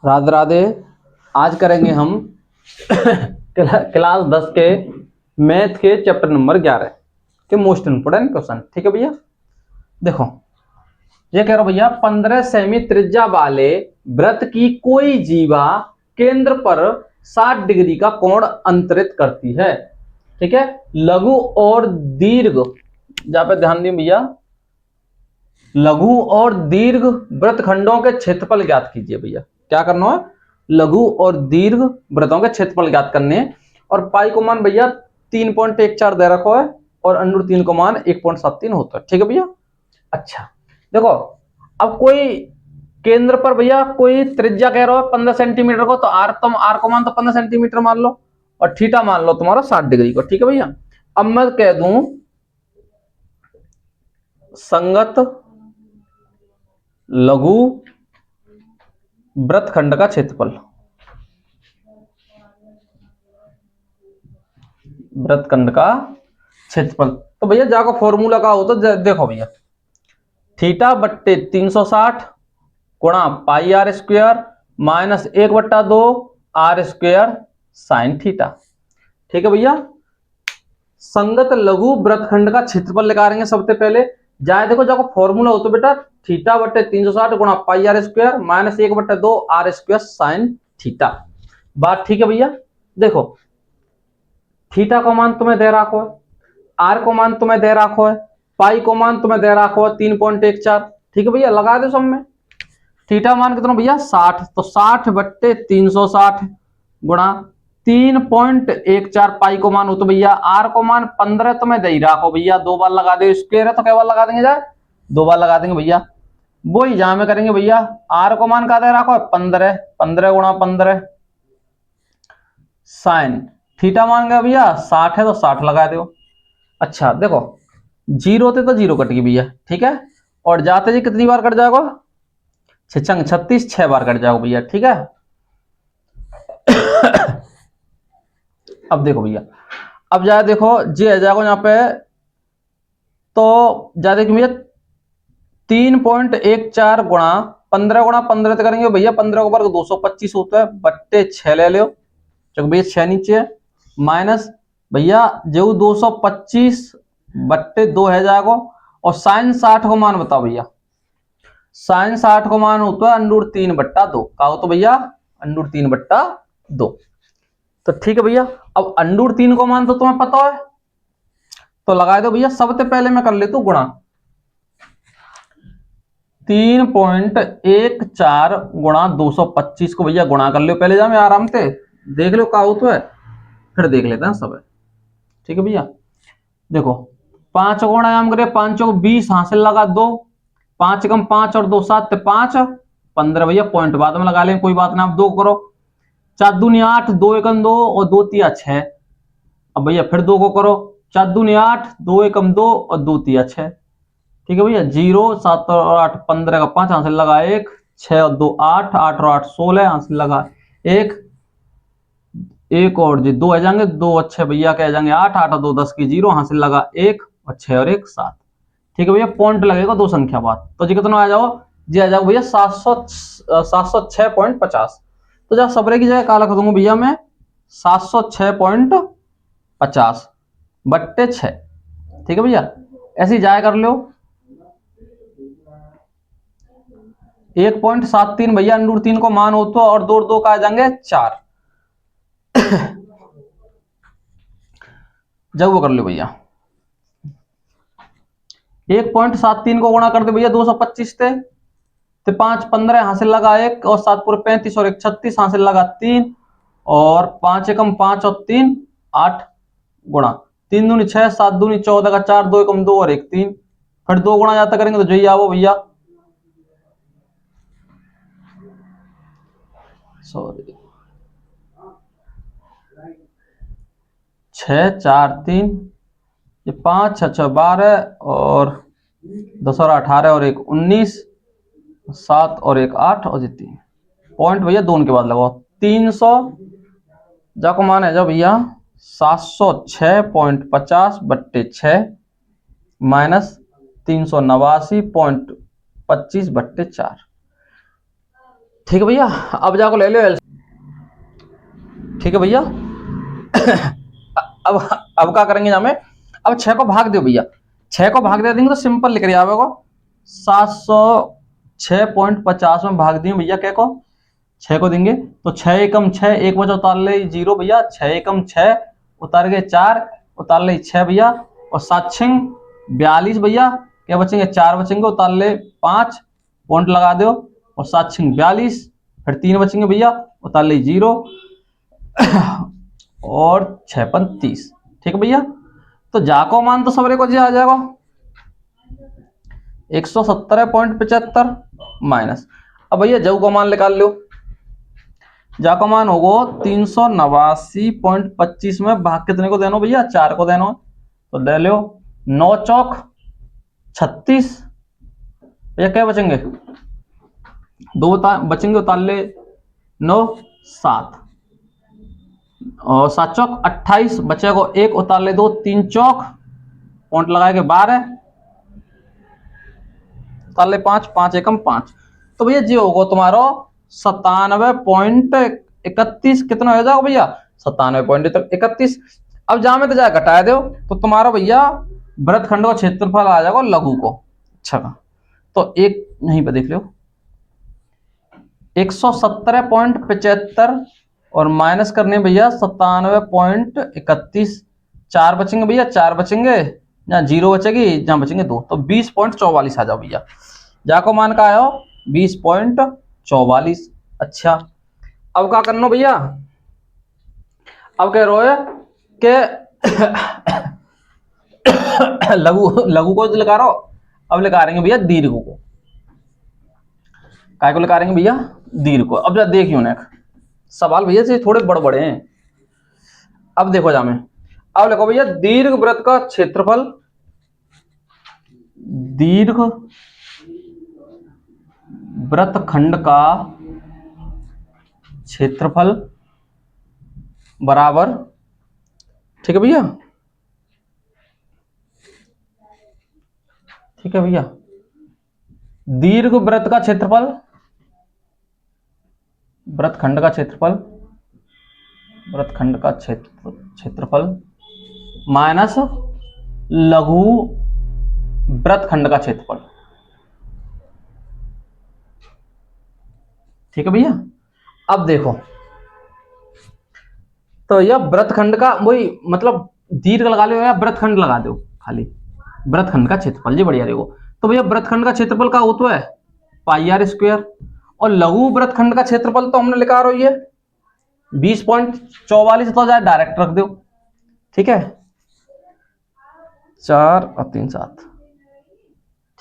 राधे राधे। आज करेंगे हम क्लास 10 के मैथ के चैप्टर नंबर 11 के मोस्ट इंपोर्टेंट क्वेश्चन। ठीक है भैया, देखो ये कह रहा हूं भैया, 15 सेमी त्रिज्या वाले वृत्त की कोई जीवा केंद्र पर 60 डिग्री का कोण अंतरित करती है। ठीक है, लघु और दीर्घ, जहां पे ध्यान दिए भैया, लघु और दीर्घ वृत्तखंडों के क्षेत्रफल ज्ञात कीजिए। भैया क्या करना है, लघु और दीर्घ वृत्तों के क्षेत्रफल ज्ञात करने हैं। और पाई को मान भैया 3.14 दे रखा है और अंडर 3 को मान 1.73 होता है। ठीक है भैया। अच्छा देखो, अब कोई केंद्र पर भैया कोई त्रिज्या कह रहा है 15 सेंटीमीटर को, तो आर को मान तो 15 सेंटीमीटर मान लो और थीटा मान लो तुम्हारा 60 डिग्री को। ठीक है भैया, अब मैं कह दूं संगत लघु वृत्तखंड का क्षेत्रफल, वृत्तखंड का क्षेत्रफल, तो भैया जाको फॉर्मूला का हो तो देखो भैया, थीटा बट्टे 360 गुणा pi R square minus 1/2 R square sine theta. ठीक है भैया, संगत लघु वृत्तखंड का क्षेत्रफल निकालेंगे सबसे पहले। जाए देखो, जाको फॉर्मूला हो तो बेटा थीटा बट्टे 360 गुणा pi R square minus 1/2 R square sine theta. बात ठीक है भैया। देखो थीटा को मान तुम्हें दे रखो है, आर को मान तुम्हें दे रखो है, पाई को मान तुम्हें दे रखो है 3.14। ठीक है भैया, लगा दो सब में। थीटा मान कितना भैया 60, तो 60 बट्टे 360 गुणा 3.14 पाई को मान हो तो भैया आर को मान 15 तो मैं दे ही रखो भैया, 2 बार लगा दे, स्क्वायर है तो क्या बार लगा देंगे, जाए 2 बार लगा देंगे भैया। वो ही जहां में करेंगे भैया, आर को मान का दे रखो 15, 15 गुणा 15 साइन थीटा मान गया भैया 60 है तो 60 लगा दो। अच्छा देखो, जीरो थे तो जीरो कट गई भैया। ठीक है, और जाते जी कितनी बार कट जाएगा, 36 6 बार कट जाएगा भैया। ठीक है अब देखो भैया, अब जाए देखो जी आ जाएगा यहाँ पे, तो जा देखिए भैया 3.14 गुणा 15 तक करेंगे भैया, 15 को वर्ग 225 होता है, बट्टे 6 ले लो, चलो भैया 6 नीचे माइनस भैया जो 225 बट्टे 2 है जाएगा, और साइन 60 को मान बताओ भैया, साइन 60 को मान होता है अंडूर 3/2 का हो तो भैया अंडूर 3/2। तो ठीक है भैया, अब अंडूर 3 को मान तो तुम्हें पता है, तो लगा दो भैया। सबसे पहले मैं कर लेता हूं गुणा 3.14 गुणा 225 को भैया गुणा कर लो पहले, जा मैं आराम से देख लो का हो तो है, फिर देख लेते हैं सब है। ठीक है भैया, देखो 5 गुणा आयाम करे, 5 को 20 हासिल लगा 2, 5 कम 5 और 2 7 5 15 भैया, पॉइंट बाद में लगा लें कोई बात ना। आप 2 करो, 4 दूनी 8, 2 एकम 2 और 2 तिया 6। अब भैया फिर 2 को करो, 4 दूनी 8, 2 एकम 2 और 2 तिया 6। ठीक है भैया, 0 7 और 8 15 का 5 हासिल लगा 1, 6 और 2 8, 8 और 8 16 हासिल लगा 1, एक और जी 2 आ जाएंगे, 2 अच्छे भैया क्या जाएंगे 8, 8 और 2 10 की 0 हासिल लगा 1 और 6 और 1 7। ठीक है भैया, पॉइंट लगेगा 2 संख्या बाद, तो जी कितना आ जाओ, जी आ जाओ भैया 706.50। तो जब सबरे की जगह काला कर दूंगा भैया मैं 706.50 बट्टे 6। ठीक है भैया, ऐसी जाए कर लो 1.73 भैया अंडूर 3 को मान हो तो, और 2 2 का आ जाएंगे 4। जब वो कर लो भैया 1.73 को गुणा कर दे भैया 225 थे, तो 5 15 हासिल लगा 1 और 7 पूरे 35 और 1 36 हासिल लगा 3, और 5 एकम 5 और 3 8 गुणा 3 दूनी 6, 7 दूनी 14 का 4, 2 एकम 2 और 1 3, फिर 2 गुणा जाता करेंगे तो जो ही आओ भैया, सॉरी 6 4 3, ये 5 6 6 12 और 10 और 18 और 1 19, 7 और 1 8 और 3 पॉइंट भैया दोनों के बाद लगाओ 300, जाको मान है जब भैया 706.50 बट्टे 6 माइनस 389.25 बट्टे 4। ठीक है भैया, अब जाको ले लो एल। ठीक है भैया। अब क्या करेंगे हमें, अब 6 को भाग दो भैया, 6 को भाग दे देंगे तो सिंपल लिख रही आवेगा 706.50 में भाग दिए भैया, क्या को 6 को देंगे तो 6 एकम 6, एक बचा उतार ले 0 भैया, 6 एकम 6 उतार गए 4, उतार ले 6 भैया, और 7 छिंग 42 भैया, क्या बचेंगे 4 बचेंगे, उतार ले 5 पॉइंट लगा दो, और 7 छिंग 42, फिर 3 बचेंगे भैया, उतार ले 0 और 6 पन 30। ठीक है भैया, तो जाको मान तो सबरे को जी आ जाएगा 117.75 माइनस, अब भैया जऊ का मान निकाल लो, जा का मान होगो 389.25 में भाग कितने को देनो भैया, 4 को देनो, तो दे लो 9 चौक 36 भैया, क्या बचेंगे 2 बचेंगे, उतार ले 9 7, और 7 चौक 28 बचेगा 1, उतार ले 2 3 चौक पॉइंट लगाएंगे 12, उतार ले 5 5 एकम 5, तो भैया जी होगा तुम्हारा 97.31, कितना हो जाएगा भैया 97.31। अब जहां में तो जा घटाए दो तो तुम्हारा भैया वृत्तखंड का क्षेत्रफल आ जाएगा लघु को। अच्छा का तो एक यहीं पे देख लो 117.75 और माइनस करने भैया 97.31, 4 बचेंगे भैया, 4 बचेंगे, जहाँ 0 बचेगी जहां बचेंगे 2, तो 20.44 आ जाओ भैया, जाको मान का आयो 20.44। अच्छा अब क्या करना भैया, अब कह रहे हो कि लघु लघु को लिखा रहो, अब लिखा रहेंगे भैया दीर्घ को, काय को लिखा रहेंगे भैया दीर्घ को। अब जरा देखियो ना सवाल भैया से थोड़े बड़े बड़े हैं, अब देखो जा में, अब लिखो भैया दीर्घ वृत्त का क्षेत्रफल, दीर्घ वृत्तखंड का क्षेत्रफल बराबर, ठीक है भैया, ठीक है भैया, दीर्घ वृत्त का क्षेत्रफल, वृत्तखंड का क्षेत्रफल, वृत्तखंड का क्षेत्रफल माइनस लघु वृत्तखंड का क्षेत्रफल। ठीक है भैया, अब देखो तो यह वृत्तखंड का वही मतलब दीर्घ लगा लो या वृत्तखंड लगा दो, खाली वृत्तखंड का क्षेत्रफल जी बढ़िया देखो, तो भैया वृत्तखंड का क्षेत्रफल का होता है पाई आर स्क्वायर, और लघु वृत्तखंड का क्षेत्रफल तो हमने लिखा रही है 20.44, तो जाए डायरेक्ट रख दो। ठीक है 4 और 3 7,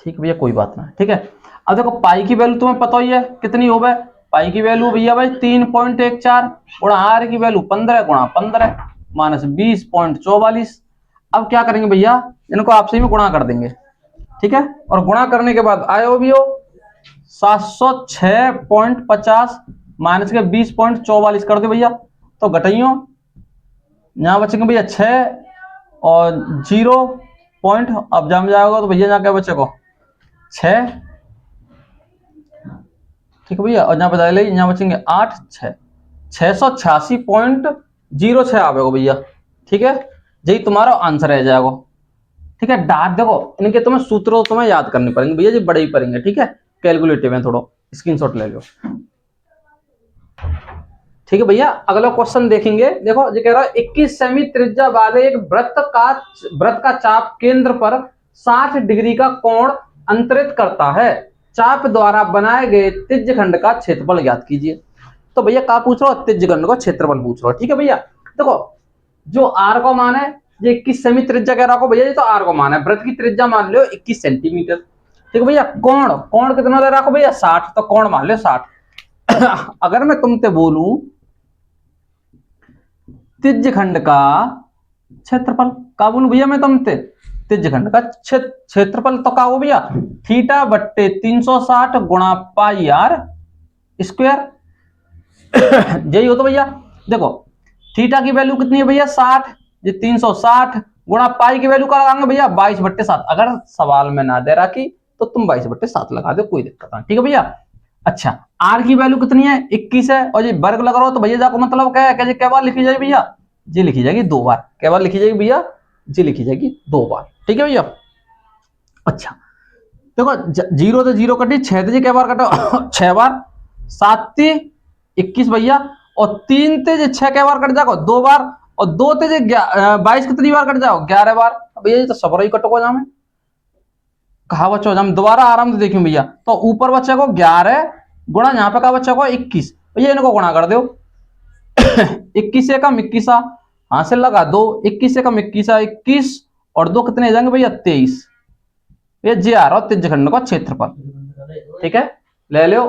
ठीक भैया कोई बात ना। ठीक है अब देखो पाई की वैल्यू तुम्हें पता ही है कितनी हो गए, पाई की वैल्यू भैया भाई 3.14 गुणा आर की वैल्यू 15 गुणा 15 माइनस 20.44। अब क्या करेंगे भैया इनको आपसे में गुणा कर देंगे, ठीक है, और गुणा करने के बाद आयो भी हो 706.50 माइनस के 20.44 कर दो भैया, तो घटाइयो यहां बचेंगे भैया 6 और 0 पॉइंट, अब जम जाएगा तो भैया यहाँ क्या बचेगा 6, ठीक है भैया, और यहाँ बता ले यहाँ बचेंगे 8 6 686.06 आवेगा भैया। ठीक है यही तुम्हारा आंसर रह जाएगा। ठीक है डाट देखो इनके तुम्हें सूत्र तुम्हें याद करने पड़ेंगे भैया जी, बड़े ही पड़ेंगे। ठीक है कैलकुलेटिव में थोड़ा स्क्रीनशॉट ले लो। ठीक है भैया अगला क्वेश्चन देखेंगे, देखो ये कह रहा है 21 सेमी त्रिज्या वाले एक वृत्त का चाप केंद्र पर 60 डिग्री का कोण अंतरित करता है, चाप द्वारा बनाए गए त्रिज्यखंड का क्षेत्रफल ज्ञात कीजिए। तो भैया क्या पूछ रहा हो, त्रिज्यखंड का क्षेत्रफल पूछ रहा हो। ठीक है भैया देखो जो आर का मान है ये 21 सेमी त्रिज्या कह रहा हो भैया, ये तो आर का मान है, वृत्त की त्रिज्या मान लो 21 सेंटीमीटर। ठीक है भैया कोण कोण कितना दे रखो भैया 60, तो कोण मान लो 60। अगर मैं तुमसे बोलूं त्रिज्यखंड का क्षेत्रफल का बोलूं भैया मैं तुमसे, त्रिज्यखंड का क्षेत्रफल तो का हो भैया थीटा बट्टे 360 गुणा पाई आर स्क्वायर। यही हो तो भैया देखो थीटा की वैल्यू कितनी है भैया 60, ये 360 गुणा पाई की वैल्यू का लगाएंगे भैया 22/7। अगर सवाल में ना दे रखी तो तुम 22/7 लगा दो, कोई दिक्कत नहीं। ठीक है भैया अच्छा आर की वैल्यू कितनी है 21 है और ये वर्ग लग रहा हो तो भैया जाको मतलब क्या है क्या बार लिखी जाएगी भैया जी लिखी जाएगी 2 बार क्या बार लिखी जाएगी भैया जी लिखी जाएगी 2 बार ठीक है भैया। अच्छा देखो जीरो तो जीरो कटी 6 जी क्या बार कटो 6 बार 7 21 भैया और 3 ते 6 क्या बार कट जाओ 2 बार और 2 ते 22 कितनी बार कट जाओ 11 बार भैया ये तो सब ही कटो जामे कहा बच्चों हम दोबारा आराम से देखियो भैया तो ऊपर बच्चे को 11 गुणा यहाँ पे कहा बच्चे को 21 भैया इनको गुणा कर दो 21 से कम 21 हां से लगा दो 21 से कम 21 21 और 2 कितने जाएंगे भैया 23 ये जी आ रहा हो त्रिज्यखंड का क्षेत्रफल ठीक है ले लो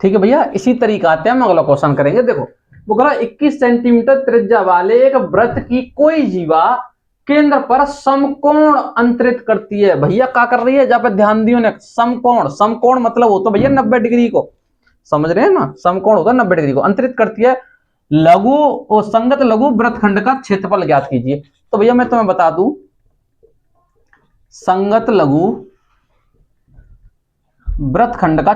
ठीक है भैया। इसी तरीका आते हैं हम अगला क्वेश्चन करेंगे। देखो वो कह रहा 21 सेंटीमीटर त्रिज्या वाले एक वृत्त की कोई जीवा केंद्र पर समकोण अंतरित करती है। भैया क्या कर रही है जहां पे ध्यान दियो ने समकोण समकोण मतलब हो तो भैया 90 डिग्री को समझ रहे हैं ना समकोण होता है 90 डिग्री को अंतरित करती है। लघु और संगत लघु वृत्तखंड का क्षेत्रफल ज्ञात कीजिए। तो भैया मैं तुम्हें बता दूं संगत लघु वृत्तखंड का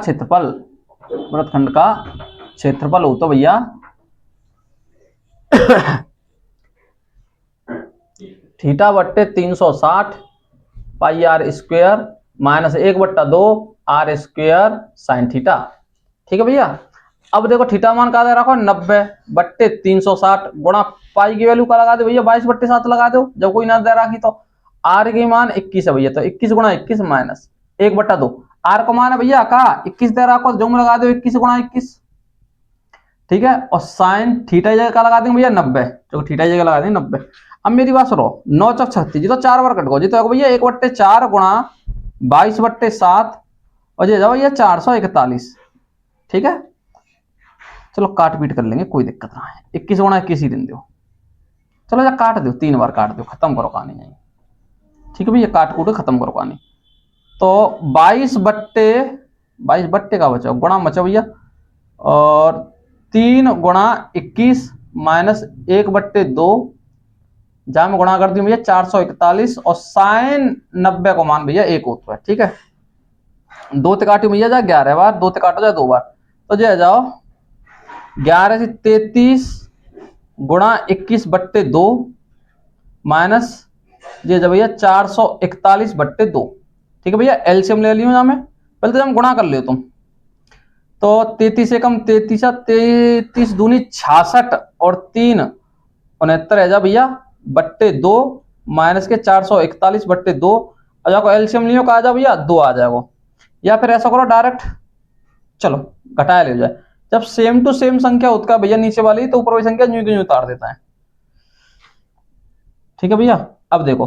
क्षेत्रफल हो तो भैया थीटा बट्टे 360 pi R square minus 1/2 R square sine theta ठीक है भैया। अब देखो थीटा मान का दे रखो 90 बट्टे 360 गुणा पाई की वैल्यू का लगा दो भैया 22/7 लगा दो जब कोई ना दे रखी तो आर की मान 21 है भैया तो 21 गुणा 21 माइनस 1/2 आर को मान है भैया का 21 दे रखो जो में लगा दो 21 गुणा 21 ठीक है और साइन थीटा जगह का लगा देंगे भैया 90 जो थीटा जगह लगा देंगे 90। अब मेरी बात सुनो 9 चौक 36 जी तो 4 बार कट गो जी तो भैया 1/4 गुणा 22/7 और ये जाओ भैया 441 ठीक है। चलो काट पीट कर लेंगे कोई दिक्कत ना है 21 गुणा 21 ही दिन दो चलो जा काट दो 3 बार काट दो खत्म करो कहानी नहीं ठीक है भैया काट कूट खत्म करो कहानी। तो 22/22 का बचा गुणा बचा भैया और 3 गुणा 21 माइनस 1/2 जहां में गुणा कर दी भैया 441 और साइन 90 को मान भैया 1 होता है ठीक है। 2 ते काटी भैया जा 11 बार 2 ते काटो जाए 2 बार तो जो जाओ 11 से 33 गुणा 21/2 माइनस ये जब भैया 441/2 ठीक है भैया एलसीएम ले लियो में पहले तो हम गुणा कर लियो तुम तो 33 से कम 33 33 दूनी 66 और 3 69 है जा भैया बट्टे 2 माइनस के 441/2 और जाको एलसीएम लियो का आ जा भैया 2 आ जाएगा या फिर ऐसा करो डायरेक्ट चलो घटाया ले जाए जब सेम टू सेम संख्या होता है भैया नीचे वाली तो ऊपर वाली संख्या न्यू की न्यू उतार देता है ठीक है भैया। अब देखो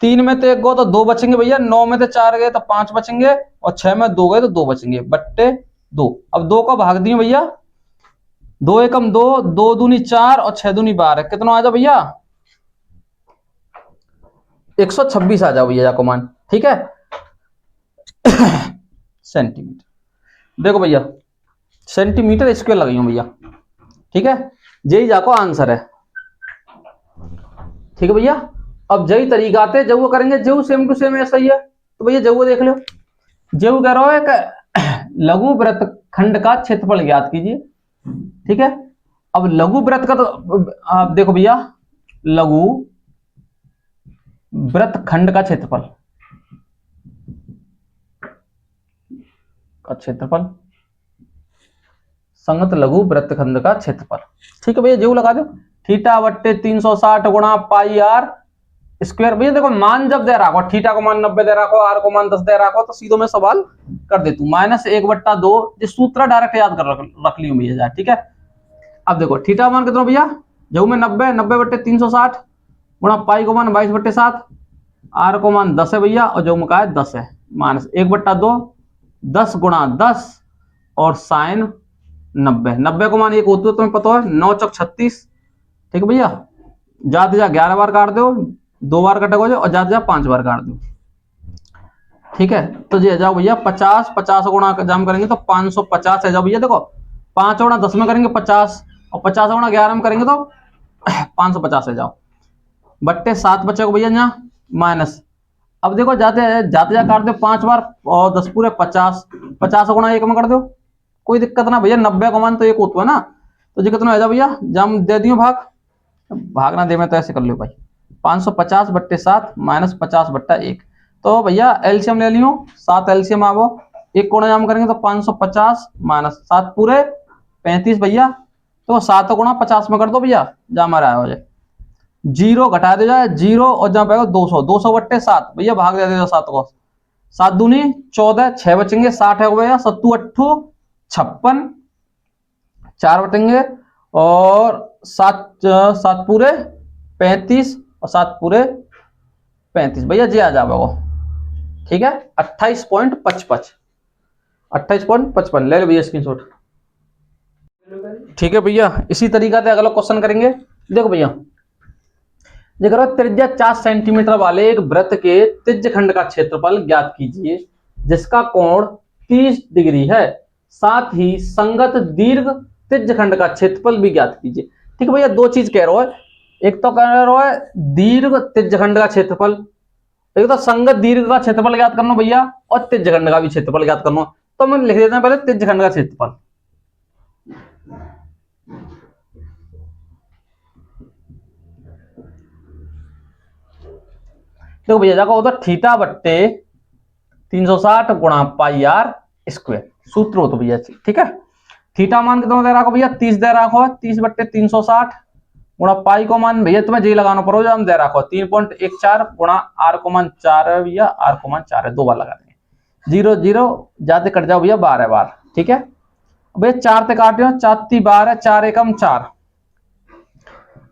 3 में तो 1 गो तो 2 बचेंगे भैया 9 में तो 4 गए तो 5 बचेंगे और 6 में 2 गए तो 2 बचेंगे बट्टे 2 अब 2 को भाग दिए भैया 2 एकम 2 2 दूनी 4 और 6 दूनी 12 कितना आ जाओ भैया 126 आ जाओ भैया जाको मान ठीक है सेंटीमीटर देखो भैया सेंटीमीटर स्क्वायर लगाइयो भैया ठीक है यही जाको आंसर है ठीक है भैया। अब जही तरीका आते जब वो करेंगे जो सेम टू सेम ऐसा ही है तो भैया जो वो देख लो जो कह रहा है लघु वृत्तखंड का क्षेत्रफल ज्ञात कीजिए ठीक है। अब लघु वृत्त का तो आप देखो भैया लघु वृत्तखंड का क्षेत्रफल संगत लघु वृत्तखंड का क्षेत्रफल ठीक है भैया जो लगा दो थीटा बट्टे 360 गुणा पाई आर स्क्वायर भैया देखो मान जब दे रखो थीटा को मान 90 दे रखो आर को मान 10 दे रखो तो सीधो में सवाल कर दे तू माइनस 1/2 जो सूत्र डायरेक्ट याद कर रख लियो भैया ठीक है। अब देखो थीटा मान कितना भैया जो में 90/360 गुणा पाई को मान 22/7 आर को मान 10 है भैया और जो में का है 10 है माइनस 1/2 10 गुणा 10 और साइन 90 को मान 1 होती है तुम्हें पता है 9 चौक 36 ठीक है भैया जाते जा 11 बार काट दो 2 बार कटेगा और जाते जा 5 बार काट दो ठीक है। तो ये जाओ भैया 50 गुणा जाम करेंगे तो 550 है जाओ भैया देखो 5 गुणा 10 में करेंगे 50 और 50 गुणा 11 में करेंगे तो 550 है जाओ बट्टे 7 बच्चे को भैया यहाँ माइनस अब देखो जाते जाते जा काट दो 5 बार और 10 पूरे 50, 50 गुणा 1 में कर दो, कोई दिक्कत ना भैया, 90 का मान तो 1 होता है ना, तो जी कितना हो जाए भैया, जब दे दियो भाग, भाग ना दे मैं तो ऐसे कर लो भाई, 550 बट्टे 7 माइनस 50 बट्टा 1, तो भैया एलसीएम ले लियो, 7 एलसीएम आवो, एक कोना जाम करेंगे तो 550 माइनस 7 पूरे 35 भैया, तो 7 गुणा 50 में कर दो भैया, जा हमारा हो जाए, जीरो घटा दे जाए जीरो, और जहां पे 200, 200 बट्टे 7 भैया, भाग दे दो 7 को, 7 दूनी 14, 6 बचेंगे, 60 है भैया, 7 अट्ठू 56, 4 बटेंगे और 7 पूरे 35 और 7 पूरे 35 भैया जी आ जाओ, ठीक है 28.55, 28.55 ले लो भैया स्क्रीनशॉट। ठीक है भैया, इसी तरीका से अगला क्वेश्चन करेंगे। देखो भैया, देखो त्रिज्या 4 सेंटीमीटर वाले एक वृत्त के त्रिज्यखंड का क्षेत्रफल ज्ञात कीजिए जिसका कोण 30 डिग्री है, साथ ही संगत दीर्घ त्रिज्यखंड का क्षेत्रफल भी ज्ञात कीजिए। ठीक है भैया, दो चीज कह रहा है, एक तो कह रहा है दीर्घ त्रिज्यखंड का क्षेत्रफल, एक तो संगत दीर्घ का क्षेत्रफल ज्ञात करना भैया, और त्रिज्यखंड का भी क्षेत्रफल ज्ञात करना। तो हम लिख देते हैं पहले त्रिज्यखंड का क्षेत्रफल। देखो भैया जाकर होता थीटा बट्टे 360 गुणा पाई आर स्क्वायर, सूत्र हो तो भैया, ठीक है। थीटा मान कितना दे रखो भैया, 30 दे रखो, 30 बट्टे 360 गुणा पाई को मान भैया तुम्हें जी लगाना पड़ो, जो हम दे रखो 3.14 गुणा आर को मान 4 है भैया, आर को मान 4 है, 2 बार लगा देंगे, 0 0 जाते कट जाओ भैया 12 बार, ठीक है भैया 4 से काट रहे हो, 4 12 4 एकम 4,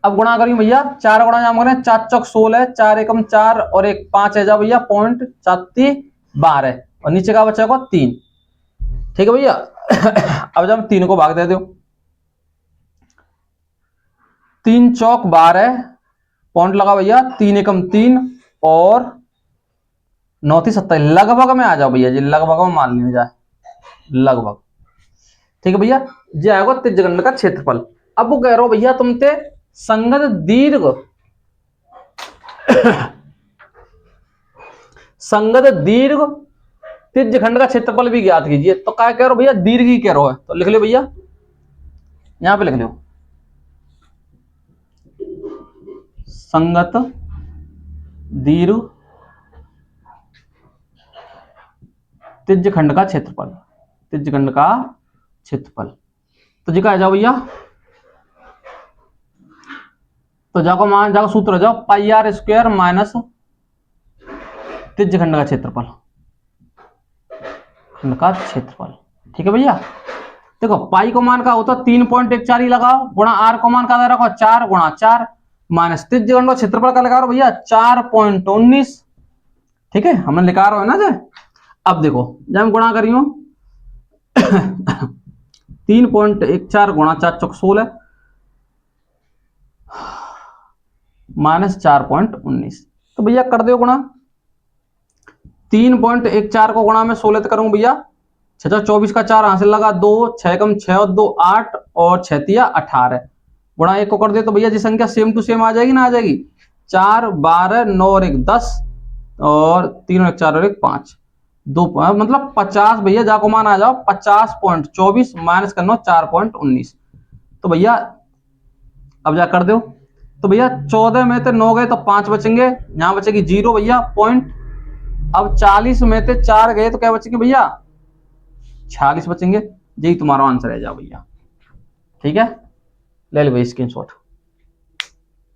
अब गुणा करियो भैया, 4 गुणा जाम करें 4 चौक 16, 4 एकम 4 और एक 5 है जाओ भैया, पॉइंट 7 12 और नीचे का बचा को 3, ठीक है भैया। अब जब 3 को भाग दे दो, 3 चौक 12 पॉइंट लगा भैया, 3 एकम 3 और 9 थी 27, लगभग में आ जाओ भैया जी, लगभग में मान लिया जाए, लगभग, ठीक है भैया जी आएगा त्रिज्यखंड का क्षेत्रफल। अब वो कह रहा हो भैया तुमसे संगत दीर्घ संगत दीर्घ त्रिज्यखंड का क्षेत्रफल भी ज्ञात कीजिए, तो क्या कह रहे हो भैया, दीर्घ ही कह रहे हो, तो लिख लो भैया, यहां पे लिख लो संगत दीर्घ त्रिज्यखंड का क्षेत्रफल, त्रिज्यखंड का क्षेत्रफल, तो जी का आ जाओ भैया, तो जाको मान जाको सूत्र हो जाओ पाई आर स्क्वायर माइनस त्रिज्यखंड का क्षेत्रफल, खंड का क्षेत्रफल, ठीक है भैया। देखो पाई को मान का होता 3.14 ही लगाओ, गुणा आर को मान का दे रखो 4 गुणा 4 माइनस त्रिज्यखंड का क्षेत्रफल का लगा रहा भैया 4.19, ठीक है हमने लिखा रहा है ना जे। अब देखो जब हम गुणा करियो 3.14 गुणा 4 चौक 16 माइनस 4.19, तो भैया कर दो गुणा, 3.14 को गुणा में 16 तक करूंगा भैया, 6 24 का 4 हासिल लगा 2, 6 कम 6 और 2 8 और 6 तिया 18, गुणा 1 को कर दे तो भैया जी संख्या सेम टू सेम आ जाएगी ना, आ जाएगी 4 12 9 और 1 10 और 3 और 1 4 और 1 5 2 मतलब 50 भैया, जाको मान आ जाओ 50.24 माइनस करना 4.19, तो भैया अब जा कर दो, तो भैया 14 में से 9 गए तो 5 बचेंगे, यहां बचेगी 0 भैया पॉइंट, अब 40 में से 4 गए तो क्या बचेंगे भैया 46 बचेंगे, यही तुम्हारा आंसर है, जाओ भैया, ठीक है ले लो भाई स्क्रीनशॉट।